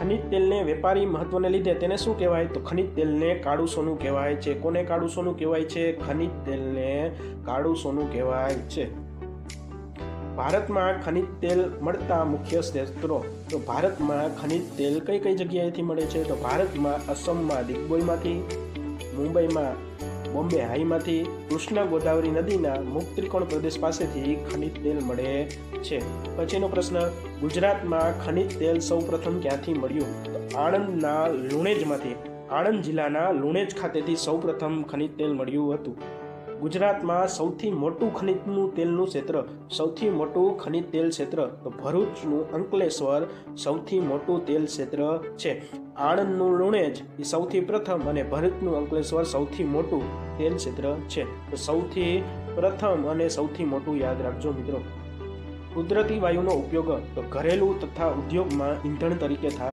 ખનિજ તેલને વેપારી મહત્વને લીધે તેને શું કહેવાય? તો ખનિજ તેલને કાળું સોનું કહેવાય છે. કોને કાળું સોનું કહેવાય છે? ખનિજ તેલને કાળું સોનું કહેવાય છે. ભારતમાં ખનિજ તેલ મળતા મુખ્ય ક્ષેત્રો. તો ભારતમાં ખનિજ તેલ કઈ કઈ જગ્યાએથી મળે છે? તો ભારતમાં અસમમાં દિગ્બોયમાંથી, મુંબઈમાં બોમ્બે હાઈમાંથી, કૃષ્ણ ગોદાવરી નદીના મુક્ત ત્રિકોણ પ્રદેશ પાસેથી ખનિજ તેલ મળે છે. પછીનો પ્રશ્ન, ગુજરાતમાં ખનિજ તેલ સૌ પ્રથમ ક્યાંથી મળ્યું? તો આણંદના લુણેજમાંથી, આણંદ જિલ્લાના લુણેજ ખાતેથી સૌ પ્રથમ ખનિજ તેલ મળ્યું હતું. ગુજરાતમાં સૌથી મોટું ખનિજનું તેલનું ક્ષેત્ર, સૌથી મોટું ખનિજ તેલ ક્ષેત્ર તો ભરૂચનું અંકલેશ્વર સૌથી મોટું તેલ ક્ષેત્ર છે. આણંદનું લુણેજ એ સૌથી પ્રથમ અને ભરૂચનું અંકલેશ્વર સૌથી મોટું તેલ ક્ષેત્ર છે. તો સૌથી પ્રથમ અને સૌથી મોટું યાદ રાખજો મિત્રો. કુદરતી વાયુનો ઉપયોગ તો ઘરેલું તથા ઉદ્યોગમાં ઈંધણ તરીકે થાય